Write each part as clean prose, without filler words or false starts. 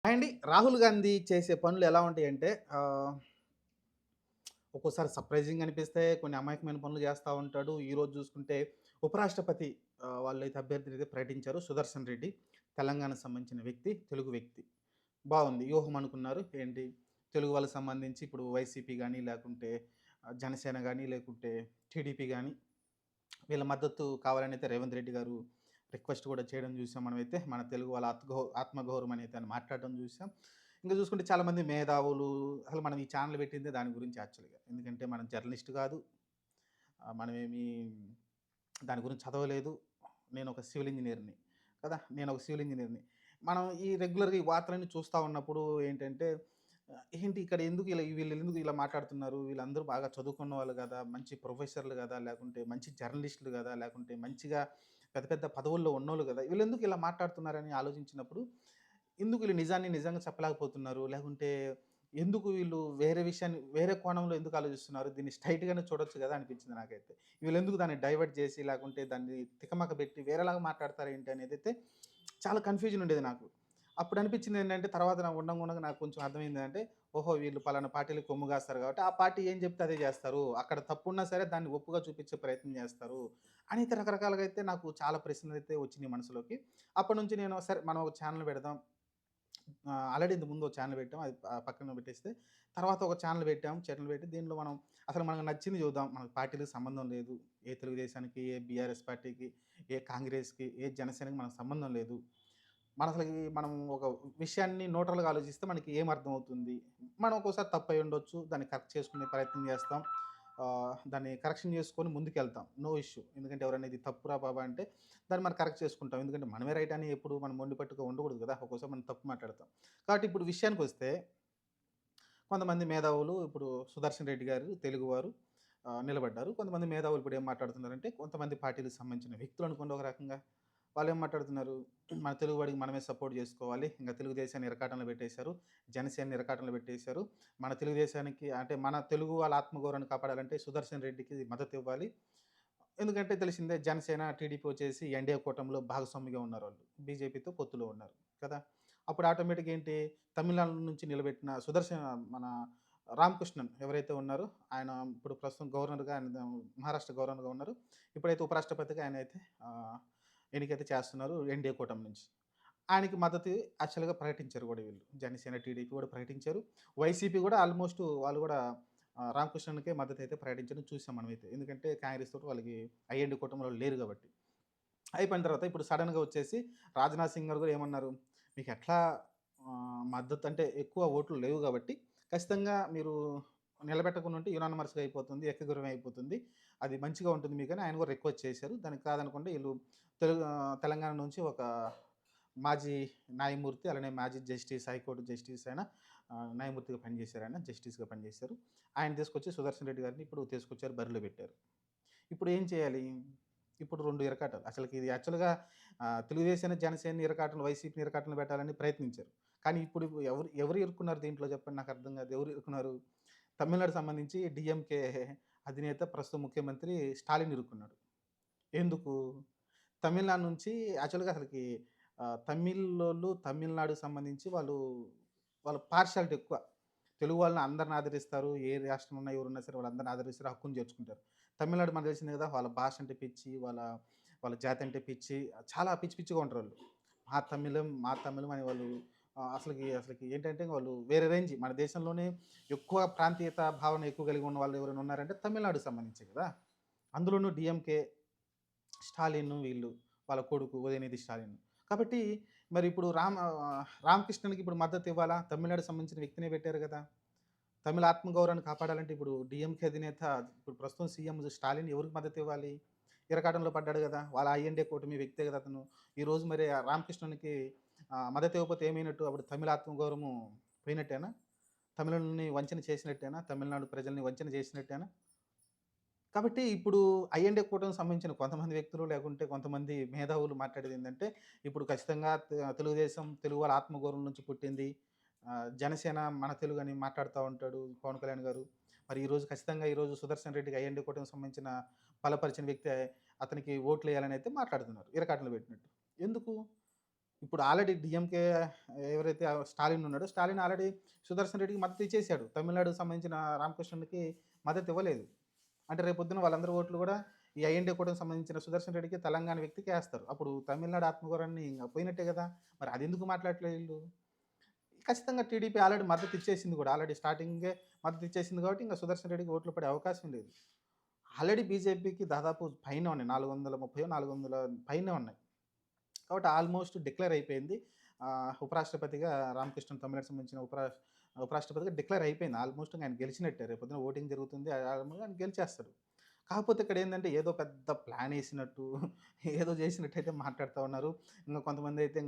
అండి. రాహుల్ గాంధీ చేసే పనులు ఎలా ఉంటాయంటే ఒక్కోసారి సర్ప్రైజింగ్ అనిపిస్తాయి. కొన్ని అమాయకమైన పనులు చేస్తా ఉంటాడు. ఈరోజు చూసుకుంటే ఉపరాష్ట్రపతి వాళ్ళైతే అభ్యర్థినైతే ప్రకటించారు. సుదర్శన్ రెడ్డి తెలంగాణకు సంబంధించిన వ్యక్తి, తెలుగు వ్యక్తి. బావుంది. వ్యూహం అనుకున్నారు. ఏంటి తెలుగు వాళ్ళకి సంబంధించి ఇప్పుడు వైసీపీ గాని, లేకుంటే జనసేన గాని, లేకుంటే టీడీపీ గాని వీళ్ళ మద్దతు కావాలనైతే రేవంత్ రెడ్డి గారు రిక్వెస్ట్ కూడా చేయడం చూసాం మనమైతే. మన తెలుగు వాళ్ళ ఆత్మగౌరవం అని అయితే ఆయన మాట్లాడడం చూసాం. ఇంకా చూసుకుంటే చాలామంది మేధావులు అసలు మనం ఈ ఛానల్ పెట్టిందే దాని గురించి యాక్చువల్‌గా. ఎందుకంటే మనం జర్నలిస్ట్ కాదు. మనమేమి దాని గురించి చదవలేదు. నేనొక సివిల్ ఇంజినీర్‌ని కదా! నేనొక సివిల్ ఇంజినీర్‌ని. మనం ఈ రెగ్యులర్‌గా ఈ వార్తలన్నీ చూస్తా ఉన్నప్పుడు ఏంటంటే ఏంటి ఇక్కడ ఎందుకు ఇలా వీళ్ళెందుకు ఇలా మాట్లాడుతున్నారు? వీళ్ళందరూ బాగా చదువుకున్న వాళ్ళు గదా! మంచి ప్రొఫెసర్‌లు గదా! లేకుంటే మంచి జర్నలిస్టులు గదా! లేకుంటే మంచిగా పెద్ద పెద్ద పదవుల్లో ఉన్నోళ్ళు గదా! వీళ్ళెందుకు ఇలా మాట్లాడుతున్నారని ఆలోచించినప్పుడు, ఎందుకు వీళ్ళు నిజాన్ని నిజంగా చెప్పలేకపోతున్నారు? లేకుంటే ఎందుకు వీళ్ళు వేరే విషయాన్ని వేరే కోణంలో ఎందుకు ఆలోచిస్తున్నారు? దీన్ని స్ట్రెయిట్‌గానే చూడొచ్చు గదా! అనిపించింది నాకైతే. వీళ్ళెందుకు దాన్ని డైవర్ట్ జేసి లేకుంటే దాన్ని తికమక బెట్టి వేరేలాగా మాట్లాడతారేంటి అనేదైతే చాలా కన్‌ఫ్యూజన్ ఉండేది నాకు. అప్పుడు అనిపించిందేంటంటే తర్వాత నాకు ఉండంగా ఉండంగా నాకు కొంచెం అర్థమైందేంటంటే, ఓహో! వీళ్ళు పలానా పార్టీలకి కొమ్ము కాస్తారు కాబట్టి, ఆ పార్టీ ఏం చెప్తే అదే చేస్తారు. అక్కడ తప్పున్నా సరే దాన్ని ఒప్పుగా చూపించే ప్రయత్నం చేస్తారు. అని రకరకాలుగా అయితే నాకు చాలా ప్రశ్నలైతే వచ్చినియి మనసులోకి. అప్పటినుంచి నేను సరే మనం ఒక ఛానెల్ పెడదాం. ఆల్రెడీ ఇంతకుముందు ఒక ఛానెల్ పెట్టాం. అది పక్కన పెట్టేస్తే, తర్వాత ఒక ఛానెల్ పెట్టాం. ఛానెల్ పెట్టి దీనిలో మనం అసలు మనకు నచ్చింది చూద్దాం. మనకు పార్టీలకి సంబంధం లేదు. ఏ తెలుగుదేశానికి, ఏ బీఆర్ఎస్ పార్టీకి, ఏ కాంగ్రెస్‌కి, ఏ జనసేనకి మనకు సంబంధం లేదు. మనం ఒక విషయాన్ని న్యూట్రల్‌గా ఆలోచిస్తే మనకి ఏం అర్థమవుతుంది? మనం ఒక్కోసారి తప్పై ఉండొచ్చు. దాన్ని కరెక్ట్ చేసుకునే ప్రయత్నం చేస్తాం. దాన్ని కరెక్షన్ చేసుకొని ముందుకెళ్తాం. No issue. ఎందుకంటే ఎవరైనా ఇది తప్పురా బాబు అంటే దాన్ని మనం కరెక్ట్ చేసుకుంటాం. ఎందుకంటే మనమే రైట్ అని ఎప్పుడు మనం మొండి పట్టుగా ఉండకూడదు కదా! ఒక్కోసారి మనం తప్పు మాట్లాడతాం. కాబట్టి ఇప్పుడు విషయానికొస్తే కొంతమంది మేధావులు ఇప్పుడు సుదర్శన్ రెడ్డి గారు తెలుగువారు నిలబడ్డారు. కొంతమంది మేధావులు ఇప్పుడు ఏం మాట్లాడుతున్నారంటే కొంతమంది పార్టీలకు సంబంధించిన వ్యక్తులు అనుకోండి ఒక రకంగా. వాళ్ళేం మాట్లాడుతున్నారు, మన తెలుగువాడికి మనమే సపోర్ట్ జేసుకోవాలి. ఇంక తెలుగుదేశాన్ని ఇరకాటంలో పెట్టేశారు. జనసేనని ఇరకాటంలో పెట్టేశారు. మన తెలుగుదేశానికి అంటే మన తెలుగు వాళ్ళ ఆత్మగౌరవాన్ని కాపాడాలంటే సుదర్శన్ రెడ్డికి మద్దతివ్వాలి. ఎందుకంటే తెలిసిందే జనసేన, టీడీపీ వచ్చేసి ఎన్‌డీఏ కూటమిలో భాగస్వామిగా ఉన్నారాళ్ళు. బీజేపీతో పొత్తులో ఉన్నారు కదా! అప్పుడు ఆటోమేటిక్‌గా ఏంటి తమిళనాడు నుంచి నిలబెట్టిన మన రామకృష్ణన్ ఎవరైతే ఉన్నారో ఆయన ఇప్పుడు ప్రస్తుతం గవర్నర్‌గా ఆయన మహారాష్ట్ర గవర్నర్‌గా ఉన్నారు. ఇప్పుడైతే ఉపరాష్ట్రపతిగా ఆయనైతే ఎన్నికైతే చేస్తున్నారు ఎన్‌డీఏ కూటమి నుంచి. ఆయనకి మద్దతు యాక్చువల్‌గా ప్రకటించారు గూడా వీళ్ళు. జనసేన, టీడీపీ గూడా ప్రకటించారు. వైసీపీ గూడా ఆల్‌మోస్ట్ వాళ్ళు గూడా రామకృష్ణన్‌కే మద్దతయితే ప్రకటించడం చూసాం మనమైతే. ఎందుకంటే కాంగ్రెస్ తోటి వాళ్ళకి ఐఎన్‌డీ కూటమిలో లేరు గాబట్టి. అయిపోయిన తర్వాత ఇప్పుడు సడెన్‌గా వచ్చేసి రాజ్‌నాథ్ సింగ్ గారు గూడా ఏమన్నారు, మీకెట్లా మద్దతు అంటే ఎక్కువ ఓట్లు లేవు గాబట్టి, ఖచ్చితంగా మీరు నిలబెట్టకుండా ఉంటే యునానిమస్‌గా అయిపోతుంది. ఏకగ్రీవం అయిపోతుంది. అది మంచిగా ఉంటుంది మీకని ఆయన గూడా రిక్వెస్ట్ చేశారు. దానికి కాదనకుండా ఈళ్ళు తెలంగాణ నుంచి ఒక మాజీ న్యాయమూర్తి, అలానే మాజీ జస్టిస్, హైకోర్టు జస్టిస్ అయిన న్యాయమూర్తిగా పనిచేశారాయన. జస్టిస్‌గా పనిచేశారు. ఆయన తీసుకొచ్చి సుదర్శన్ రెడ్డి గారిని ఇప్పుడు తీసుకొచ్చారు, బరిలో పెట్టారు. ఇప్పుడు ఏం చేయాలి? ఇప్పుడు 2 ఇరకాటాలు. అసలకి ఇది యాక్చువల్‌గా తెలుగుదేశాన్ని, జనసేనని ఇరకాటంలో, వైసీపీని ఇరకాటంలో పెట్టాలని ప్రయత్నించారు. కానీ ఇప్పుడు ఎవరు ఎవరు ఇరుక్కున్నారు దీంట్లో చెప్పండి నాకు అర్థం కాదు. ఎవరు ఇరుక్కున్నారు? తమిళనాడుకి సంబంధించి డీఎంకే అధినేత ప్రస్తుత ముఖ్యమంత్రి స్టాలిన్ ఇరుక్కున్నాడు. ఎందుకు? తమిళనాడు నుంచి యాక్చువల్‌గా అసలకి తమిళోళ్ళు తమిళనాడుకి సంబంధించి వాళ్ళ పార్షియాలిటీ ఎక్కువ. తెలుగు వాళ్ళని అందరిని ఆదరిస్తారు. ఏ రాష్ట్రంలో ఉన్నా, ఎవరున్నా సరే వాళ్ళందరిని ఆదరిస్తారు. హక్కుని చేర్చుకుంటారు. తమిళనాడు మనకు తెలిసిందే కదా! వాళ్ళ భాష అంటే పిచ్చి, వాళ్ళ జాతి అంటే పిచ్చి. చాలా పిచ్చి పిచ్చిగా ఉంటారోళ్ళు. మా తమిళం అని వాళ్ళు అసలకి ఏంటంటే వాళ్ళు వేరే రేంజ్. మన దేశంలోనే ఎక్కువ ప్రాంతీయత భావన ఎక్కువ కలిగి ఉన్న వాళ్ళు ఎవరైనా ఉన్నారంటే తమిళనాడుకి సంబంధించే కదా! అందులోనూ డీఎంకే స్టాలిన్ వీళ్ళు. వాళ్ళ కొడుకు ఉదయనిధి స్టాలిన్. కాబట్టి మరి ఇప్పుడు రామకృష్ణన్‌కి ఇప్పుడు మద్దతు ఇవ్వాలా? తమిళనాడుకి సంబంధించిన వ్యక్తినే పెట్టారు గదా! తమిళ ఆత్మగౌరవాన్ని కాపాడాలంటే ఇప్పుడు డీఎంకే అధినేత ఇప్పుడు ప్రస్తుతం సీఎం స్టాలిన్ ఎవరికి మద్దతు ఇవ్వాలి? ఇరకాటంలో పడ్డాడు గదా! వాళ్ళ ఐఎన్‌డే కూటమి వ్యక్తే గదా అతను. ఈరోజు మరి ఆ రామకృష్ణన్‌కి మద్దతు ఇవ్వకపోతే ఏమైనట్టు? అప్పుడు తమిళ ఆత్మగౌరవము పోయినట్టేనా? తమిళుల్ని వంచన చేసినట్టేనా? తమిళనాడు ప్రజల్ని వంచన చేసినట్టేనా? కాబట్టి ఇప్పుడు ఐఎన్‌డే కూటమికి సంబంధించిన కొంతమంది వ్యక్తులు లేకుంటే కొంతమంది మేధావులు మాట్లాడేదేంటంటే, ఇప్పుడు ఖచ్చితంగా తెలుగుదేశం తెలుగు వాళ్ళ ఆత్మగౌరవం నుంచి పుట్టింది. జనసేన మన తెలుగు అని మాట్లాడుతా ఉంటాడు పవన్ కళ్యాణ్ గారు. మరి ఈరోజు సుదర్శన్ రెడ్డికి ఐఎన్‌డే కూటమికి సంబంధించిన బలపరిచిన వ్యక్తి అతనికి ఓట్లేయాలని అయితే మాట్లాడుతున్నారు. ఇరకాటంలో పెట్టినట్టు. ఎందుకు? ఇప్పుడు ఆల్రెడీ డీఎంకే ఎవరైతే స్టాలిన్ ఉన్నాడో, స్టాలిన్ ఆల్రెడీ సుదర్శన్ రెడ్డికి మద్దతు ఇచ్చేసాడు. తమిళనాడుకు సంబంధించిన రామకృష్ణుడికి మద్దతు ఇవ్వలేదు. అంటే రేపొద్దున వాళ్ళందరి ఓట్లు గూడా ఈ ఐఎన్‌డీ కూటమికి సంబంధించిన సుదర్శన్ రెడ్డికి, తెలంగాణ వ్యక్తికే ఏస్తారు. అప్పుడు తమిళనాడు ఆత్మగౌరవాన్ని ఇంగ పోయినట్టే గదా! మరి అదెందుకు మాట్లాడట్లే ఈళ్ళు? ఖచ్చితంగా టీడీపీ ఆల్రెడీ మద్దతు ఇచ్చేసింది గూడా. ఆల్రెడీ స్టార్టింగే మద్దతు ఇచ్చేసింది కాబట్టి ఇంక సుదర్శన్ రెడ్డికి ఓట్లు పడే అవకాశం లేదు. ఆల్రెడీ బీజేపీకి దాదాపు పైనే ఉన్నాయి. 430 400 పైనే ఉన్నాయి. కాబట్టి ఆల్మోస్ట్ డిక్లేర్ అయిపోయింది. ఉపరాష్ట్రపతిగా రామకృష్ణన్ తమిళనాడుకి సంబంధించిన ఉపరాష్ట్రపతిగా డిక్లేర్ అయిపోయింది. ఆల్మోస్ట్ ఆయన గెలిచినట్టే. రేపొద్దున ఓటింగ్ జరుగుతుంది. ఆయన గెలిచేస్తాడు. కాకపోతే ఇక్కడేందంటే ఏదో పెద్ద ప్లానేసినట్టు, ఏదో జేసినట్టయితే మాట్లాడుతా ఉన్నారు. ఇంక కొంతమందయితే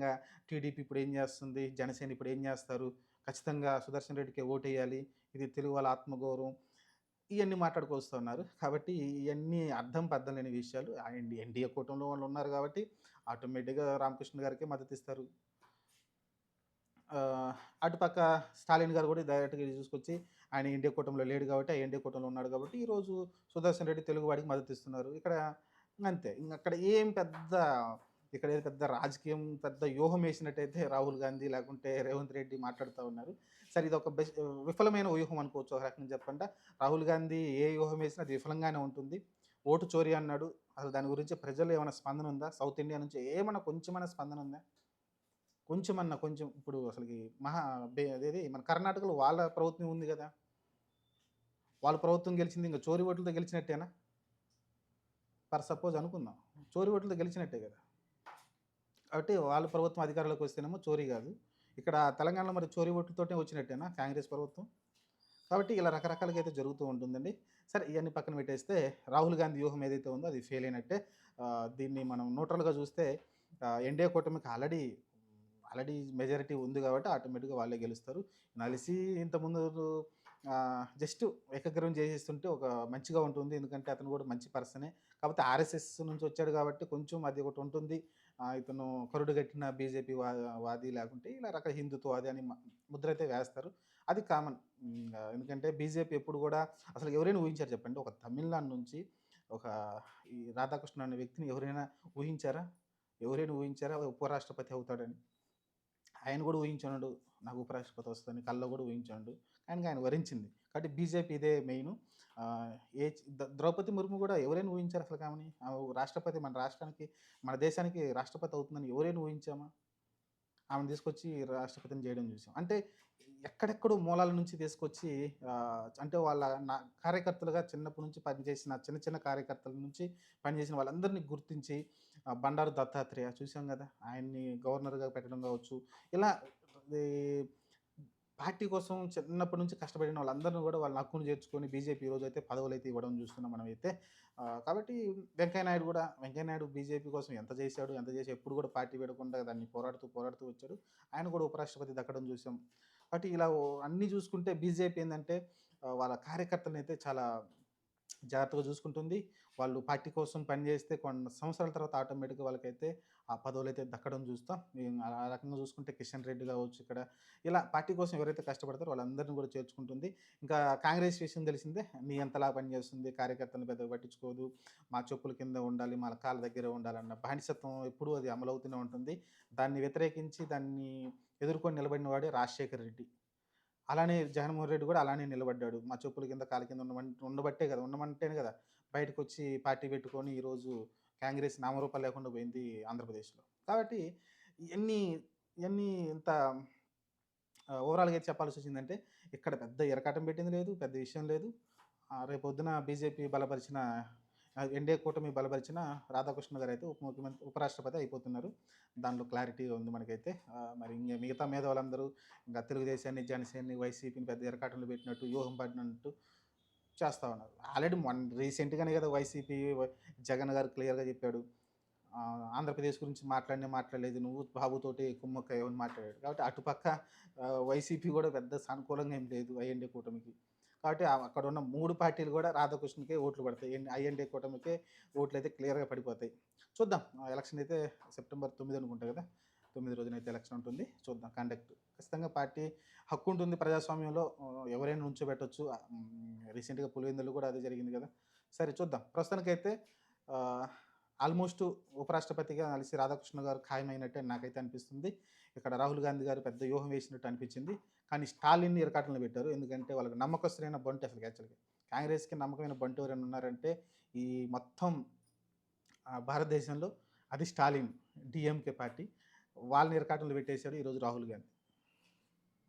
టీడీపీ ఇప్పుడేం జేస్తుంది, జనసేన ఇప్పుడేం జేస్తారు, ఖచ్చితంగా సుదర్శన్ రెడ్డికే ఓటేయాలి, ఇది తెలుగు వాళ్ళ ఆత్మగౌరవం, ఇయన్నీ మాట్లాడుకొస్తున్నారు. కాబట్టి ఇయన్నీ అర్థం పర్థం లేని విషయాలు. ఎన్‌డీఏ కూటమిలో వాళ్ళున్నారు గాబట్టి ఆటోమేటిక్‌గా రామకృష్ణ గారికే మద్దతిస్తారు. అటుపక్క స్టాలిన్ గారు గూడా డైరెక్ట్‌గా తీసుకొచ్చి ఆయన ఎన్‌డీఏ కూటమిలో లేడు గాబట్టి, ఆ ఎన్‌డీఏ కూటమిలో ఉన్నాడు గాబట్టి, ఈరోజు సుదర్శన్ రెడ్డి తెలుగువాడికి మద్దతిస్తున్నారు. ఇక్కడ అంతే. ఇంగక్కడ ఏం పెద్ద ఇక్కడేదో పెద్ద రాజకీయం పెద్ద వ్యూహమేసినట్టయితే రాహుల్ గాంధీ లేకుంటే రేవంత్ రెడ్డి మాట్లాడుతా ఉన్నారు. సరే ఇదొక విఫలమైన వ్యూహం అనుకోవచ్చు ఒక రకంగా చెప్పంటే. రాహుల్ గాంధీ ఏ వ్యూహమేసినా అది విఫలంగానే ఉంటుంది. ఓటు చోరీ అన్నాడు. అసలు దాని గురించి ప్రజల్లో ఏమైనా స్పందన ఉందా? సౌత్ ఇండియా నుంచి ఏమన్నా కొంచెమన్నా స్పందన ఉందా? కొంచెమన్నా కొంచెం ఇప్పుడు అసలకి మహా అదేది మన కర్ణాటకలో వాళ్ళ ప్రభుత్వం ఉంది గదా! వాళ్ళ ప్రభుత్వం గెలిచింది ఇంక చోరీ ఓట్లతో గెలిచినట్టేనా? ఫర్ సపోజ్ అనుకుందాం. చోరీ ఓట్లతో గెలిచినట్టే గదా! కాబట్టి వాళ్ళ ప్రభుత్వం అధికారంలోకి వస్తేనేమో చోరీ గాదు. ఇక్కడ తెలంగాణలో మరి చోరీ ఓట్లతోటే వచ్చినట్టేనా కాంగ్రెస్ ప్రభుత్వం? కాబట్టి ఇలా రకరకాలుగా అయితే జరుగుతూ ఉంటుందండి. సరే ఇయన్నీ పక్కన పెట్టేస్తే రాహుల్ గాంధీ వ్యూహం ఏదైతే ఉందో అది ఫెయిల్ అయినట్టే. దీన్ని మనం న్యూట్రల్‌గా చూస్తే ఎన్‌డీఏ కూటమికి ఆల్రెడీ మెజారిటీ ఉంది కాబట్టి ఆటోమేటిక్‌గా వాళ్ళే గెలుస్తారు. నలిసి ఇంతకుముందు జస్ట్ ఏకగ్రీవం చేసేస్తుంటే ఒక మంచిగా ఉంటుంది. ఎందుకంటే అతను కూడా మంచి పర్సనే. కాకపోతే ఆర్ఎస్ఎస్ నుంచి వచ్చాడు కాబట్టి కొంచెం అది ఒకటి ఉంటుంది. ఇతను కరుడు గట్టిన బీజేపీ వాది లేకుంటే ఇలా రకాల హిందుత్వవాది అని ముద్రైతే వేస్తారు. అది కామన్. ఎందుకంటే బీజేపీ ఎప్పుడు కూడా అసలు ఎవరైనా ఊహించారు చెప్పండి? ఒక తమిళనాడు నుంచి ఒక ఈ రాధాకృష్ణ అనే వ్యక్తిని ఎవరైనా ఊహించారా? ఎవరైనా ఊహించారా? ఉపరాష్ట్రపతి అవుతాడని? ఆయన కూడా ఊహించుండడు. నాకు ఉపరాష్ట్రపతి వస్తదని కల్లో కూడా ఊహించుండడు. కానీ ఆయన వరించింది. కాబట్టి బీజేపీ ఇదే మెయిను. ఏ ద్రౌపది ముర్ము కూడా ఎవరైనా ఊహించారు అసలు ఆమెని? ఆమె రాష్ట్రపతి మన రాష్ట్రానికి, మన దేశానికి రాష్ట్రపతి అవుతుందని ఎవరైనా ఊహించామా? ఆమెను తీసుకొచ్చి రాష్ట్రపతిని చేయడం చూసాం. అంటే ఎక్కడెక్కడో మూలాల నుంచి తీసుకొచ్చి అంటే వాళ్ళ కార్యకర్తలుగా చిన్నప్పటి నుంచి పనిచేసిన చిన్న చిన్న కార్యకర్తల నుంచి పనిచేసిన వాళ్ళందరినీ గుర్తించి బండారు దత్తాత్రేయ చూసాం గదా! ఆయన్ని గవర్నర్‌గా పెట్టడం కావచ్చు. ఇలా ఈ పార్టీ కోసం చిన్నప్పటి నుంచి కష్టపడిన వాళ్ళందరిని గూడా వాళ్ళ హక్కును చేర్చుకొని బీజేపీ ఈరోజైతే పదవులైతే ఇవ్వడం చూస్తున్నాం మనమైతే. కాబట్టి వెంకయ్య నాయుడు బీజేపీ కోసం ఎంత చేశాడు, ఎంత చేసి ఎప్పుడు కూడా పార్టీ వీడకుండా దాన్ని పోరాడుతూ వచ్చాడు. ఆయన కూడా ఉపరాష్ట్రపతి దక్కడం చూసాం. కాబట్టి ఇలా అన్నీ చూసుకుంటే బీజేపీ ఏందంటే వాళ్ళ కార్యకర్తలనైతే చాలా జాగ్రత్తగా చూసుకుంటుంది. వాళ్ళు పార్టీ కోసం పనిచేస్తే కొన్ని సంవత్సరాల తర్వాత ఆటోమేటిక్‌గా వాళ్ళకైతే ఆ పదవులైతే దక్కడం చూస్తాం. ఆ రకంగా చూసుకుంటే కిషన్ రెడ్డి కావచ్చు ఇక్కడ, ఇలా పార్టీ కోసం ఎవరైతే కష్టపడతారో వాళ్ళందరిని కూడా చేర్చుకుంటుంది. ఇంకా కాంగ్రెస్ విషయం తెలిసిందే. నియంతలా పనిచేస్తుంది. కార్యకర్తలను పెద్దగా పట్టించుకోదు. మా చెప్పుల కింద ఉండాలి, మా కాళ్ళ దగ్గరే ఉండాలన్న బానిసత్వం ఎప్పుడూ అది అమలవుతూనే ఉంటుంది. దాన్ని వ్యతిరేకించి దాన్ని ఎదుర్కొని నిలబడిన వాడే రాజశేఖర్ రెడ్డి. అలానే జగన్మోహన్ రెడ్డి గూడా అలానే నిలబడ్డాడు. మా చెప్పుల కింద, కాళ్ళ కింద ఉండబట్టే గదా! ఉండమంటేనే గదా! బయటకొచ్చి పార్టీ పెట్టుకొని ఈరోజు కాంగ్రెస్ నామరూపాలు లేకుండా పోయింది ఆంధ్రప్రదేశ్‌లో. కాబట్టి ఇయన్నీ, ఇయన్నీ ఇంత ఓవరాల్‌గా అయితే చెప్పాల్సొచ్చిందంటే ఇక్కడ పెద్ద ఇరకాటం పెట్టింది లేదు. పెద్ద విషయం లేదు. రేపొద్దున బీజేపీ బలపరిచిన ఎన్‌డీఏ కూటమి బలపరిచిన రాధాకృష్ణ గారైతే ఉపరాష్ట్రపతి అయిపోతున్నారు. దాంట్లో క్లారిటీగా ఉంది మనకైతే. మరి మిగతా మేధావులందరూ ఇంకా తెలుగుదేశాన్ని, జనసేనని, వైసీపీని పెద్ద ఇరకాటంలో పెట్టినట్టు, వ్యూహం పడినట్టు చేస్తా ఉన్నారు. ఆల్రెడీ రీసెంట్‌గానే కదా వైసీపీ జగన్ గారు క్లియర్‌గా చెప్పాడు. ఆంధ్రప్రదేశ్ గురించి మాట్లాడలేదు నువ్వు బాబుతోటి కుమ్మక్కయ్యావు అని మాట్లాడాడు. కాబట్టి అటుపక్క వైసీపీ కూడా పెద్ద సానుకూలంగా ఏం లేదు ఐఎన్‌డీఏ కూటమికి. కాబట్టి అక్కడున్న 3 పార్టీలు కూడా రాధాకృష్ణకే ఓట్లు పడతాయి. ఐఎన్‌డీఏ కూటమికే ఓట్లయితే క్లియర్‌గా పడిపోతాయి. చూద్దాం. ఎలక్షన్ అయితే సెప్టెంబర్ 9 అనుకుంటా కదా! 9 రోజునైతే ఎలక్షన్ ఉంటుంది. చూద్దాం కండక్ట్. ఖచ్చితంగా పార్టీ హక్కుంటుంది ప్రజాస్వామ్యంలో. ఎవరైనా నుంచోబెట్టొచ్చు. రీసెంట్‌గా పులివెందులలో కూడా అదే జరిగింది కదా! సరే చూద్దాం. ప్రస్తుతానికైతే ఆహ్, ఆల్మోస్ట్ ఉపరాష్ట్రపతిగా కలిసి రాధాకృష్ణ గారు ఖాయమైనట్టే అని నాకైతే అనిపిస్తుంది. ఇక్కడ రాహుల్ గాంధీ గారు పెద్ద వ్యూహం వేసినట్టు అనిపించింది. కానీ స్టాలిన్‌ని ఇరకాటంలో పెట్టారు. ఎందుకంటే వాళ్ళకి నమ్మకస్తులైన బంటు అసలు యాక్చువల్‌గా. కాంగ్రెస్‌కి నమ్మకమైన బంటు ఎవరైనా ఉన్నారంటే ఈ మొత్తం భారతదేశంలో అది స్టాలిన్ డీఎంకే పార్టీ. వాళ్ళని ఇరకాటంలో పెట్టేసాడు ఈరోజు రాహుల్ గాంధీ.